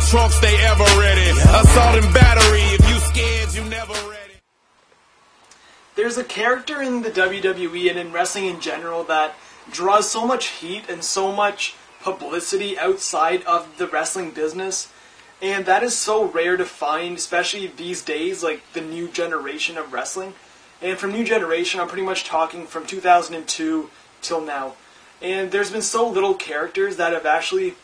trunks, they ever ready. Assault and battery, if you scared, you never ready. There's a character in the WWE and in wrestling in general that draws so much heat and so much publicity outside of the wrestling business, and that is so rare to find, especially these days, like the new generation of wrestling. And from new generation, I'm pretty much talking from 2002 till now. And there's been so little characters that have actually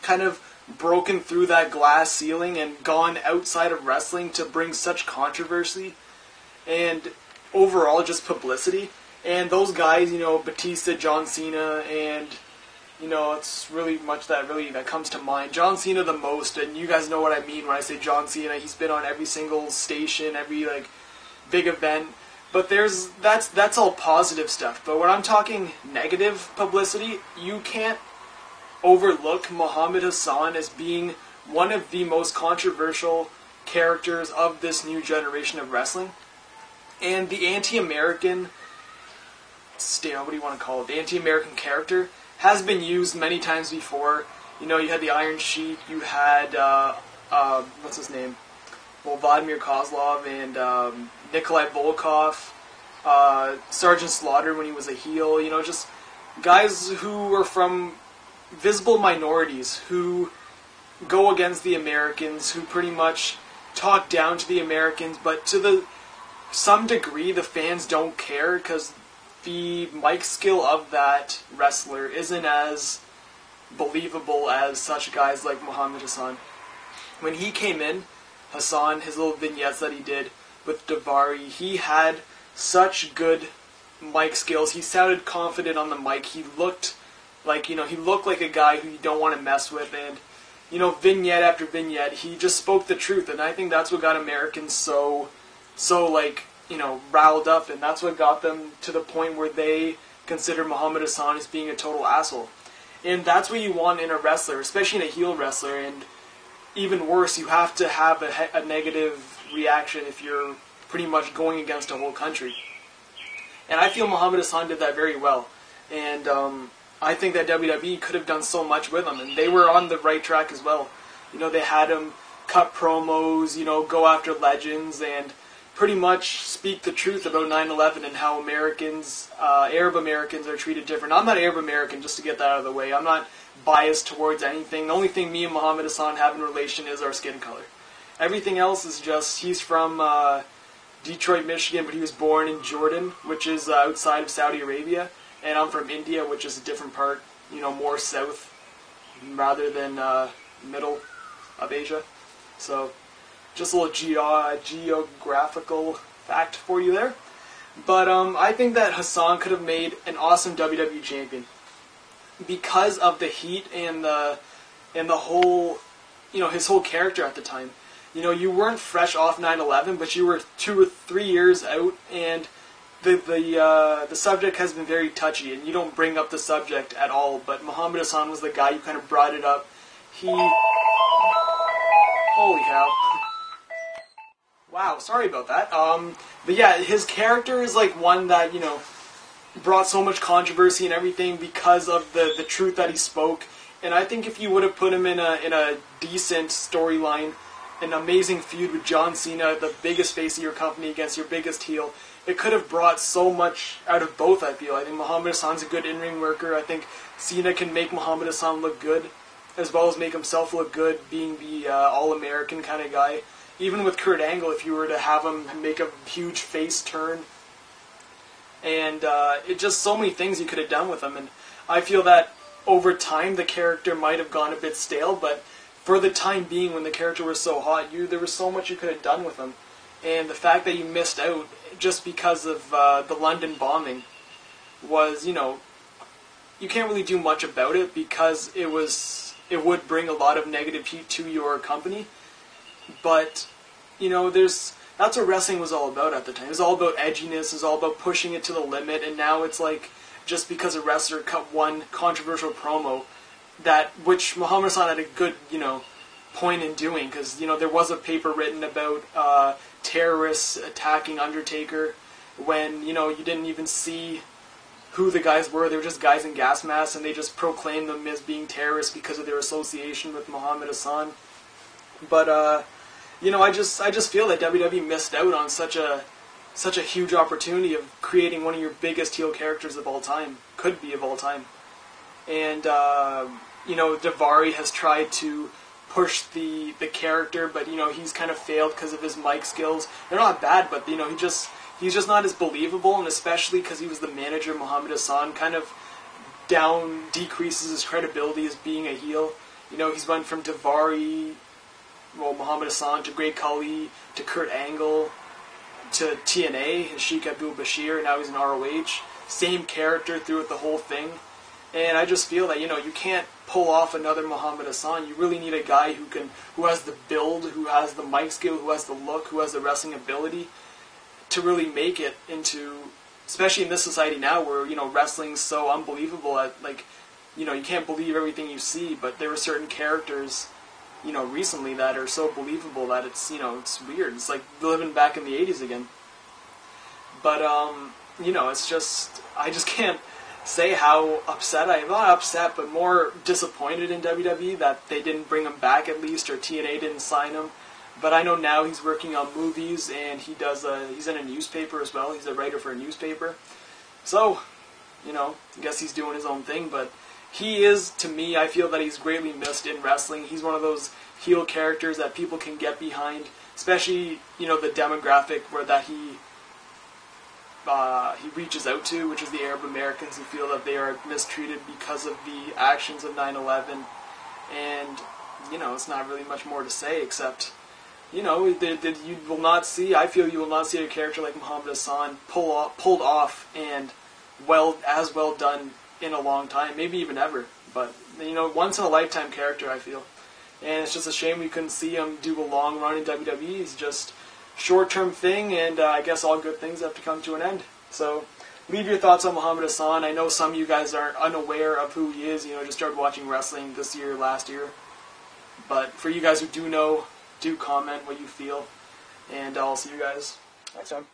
kind of broken through that glass ceiling and gone outside of wrestling to bring such controversy and overall just publicity. And those guys, you know, Batista, John Cena, and, you know, it's really much that comes to mind. John Cena the most, and you guys know what I mean when I say John Cena. He's been on every single station, every, like, big event. But that's all positive stuff. But when I'm talking negative publicity, you can't overlook Muhammad Hassan as being one of the most controversial characters of this new generation of wrestling. And the anti-American, what do you want to call it? The anti-American character has been used many times before. You know, you had the Iron Sheik, you had, what's his name? Well, Vladimir Kozlov and Nikolai Volkov, Sergeant Slaughter when he was a heel. You know, just guys who were from visible minorities who go against the Americans, who pretty much talk down to the Americans, but to some degree the fans don't care because the mic skill of that wrestler isn't as believable as such guys like Muhammad Hassan. When he came in, Hassan, his little vignettes that he did with Davari, he had such good mic skills. He sounded confident on the mic. He looked like, you know, a guy who you don't want to mess with. And, you know, vignette after vignette, he just spoke the truth. And I think that's what got Americans so like, you know, riled up. And that's what got them to the point where they consider Muhammad Hassan as being a total asshole. And that's what you want in a wrestler, especially in a heel wrestler. And even worse, you have to have a negative reaction if you're pretty much going against a whole country. And I feel Muhammad Hassan did that very well. And I think that WWE could have done so much with him. And they were on the right track as well. You know, they had him cut promos, you know, go after legends, and pretty much speak the truth about 9/11 and how Americans, Arab Americans are treated different. I'm not Arab American, just to get that out of the way. I'm not biased towards anything. The only thing me and Muhammad Hassan have in relation is our skin color. Everything else is just, he's from Detroit, Michigan, but he was born in Jordan, which is outside of Saudi Arabia, and I'm from India, which is a different part, you know, more south rather than middle of Asia. So, just a little geographical fact for you there. But I think that Hassan could have made an awesome WWE champion because of the heat and the whole, you know, his whole character at the time. You know, you weren't fresh off 9/11, but you were 2 or 3 years out, and the subject has been very touchy, and you don't bring up the subject at all. But Muhammad Hassan was the guy who kind of brought it up. Holy cow. Wow, sorry about that. But yeah, his character is like one that, you know, brought so much controversy and everything because of the truth that he spoke. And I think if you would have put him in a decent storyline, an amazing feud with John Cena, the biggest face of your company, against your biggest heel, it could have brought so much out of both, I feel. I think Muhammad Hassan's a good in-ring worker. I think Cena can make Muhammad Hassan look good, as well as make himself look good, being the all-American kind of guy. Even with Kurt Angle, if you were to have him make a huge face turn. And it just so many things you could have done with him. And I feel that over time the character might have gone a bit stale, but for the time being when the character was so hot, there was so much you could have done with him. And the fact that you missed out just because of the London bombing was, you know, you can't really do much about it because it would bring a lot of negative heat to your company. But, you know, that's what wrestling was all about at the time. It was all about edginess, it was all about pushing it to the limit, and now it's like, just because a wrestler cut one controversial promo, which Muhammad Hassan had a good, you know, point in doing, because, you know, there was a paper written about terrorists attacking Undertaker when, you know, you didn't even see who the guys were. They were just guys in gas masks, and they just proclaimed them as being terrorists because of their association with Muhammad Hassan. But you know, I just feel that WWE missed out on such a huge opportunity of creating one of your biggest heel characters of all time, could be of all time. And you know, Daivari has tried to push the character, but you know, he's kind of failed because of his mic skills. They're not bad, but you know, he's just not as believable, and especially because he was the manager of Muhammad Hassan, kind of decreases his credibility as being a heel. You know, he's went from Daivari, well, Muhammad Hassan, to Great Khali, to Kurt Angle, to TNA, and Sheikh Abdul Bashir, and now he's in ROH. Same character throughout the whole thing. And I just feel that, you know, you can't pull off another Muhammad Hassan. You really need a guy who has the build, who has the mic skill, who has the look, who has the wrestling ability to really make it into, especially in this society now where, you know, wrestling's so unbelievable at, like, you know, you can't believe everything you see, but there are certain characters, you know, recently that are so believable that it's, you know, it's weird. It's like living back in the 80s again. But, you know, it's just, I just can't say how upset I am. Not upset, but more disappointed in WWE that they didn't bring him back at least, or TNA didn't sign him. But I know now he's working on movies, and he's in a newspaper as well. He's a writer for a newspaper. So, you know, I guess he's doing his own thing, but he is, to me, I feel that he's greatly missed in wrestling. He's one of those heel characters that people can get behind, especially, you know, the demographic where that he reaches out to, which is the Arab Americans who feel that they are mistreated because of the actions of 9/11. And, you know, it's not really much more to say except, you know, you will not see, I feel you will not see a character like Muhammad Hassan pulled off and well done in a long time, maybe even ever. But, you know, once in a lifetime character, I feel. And it's just a shame we couldn't see him do a long run in WWE. It's just short-term thing, and I guess all good things have to come to an end. So, leave your thoughts on Muhammad Hassan. I know some of you guys are unaware of who he is, you know, just started watching wrestling this year, last year. But for you guys who do know, do comment what you feel, and I'll see you guys next time.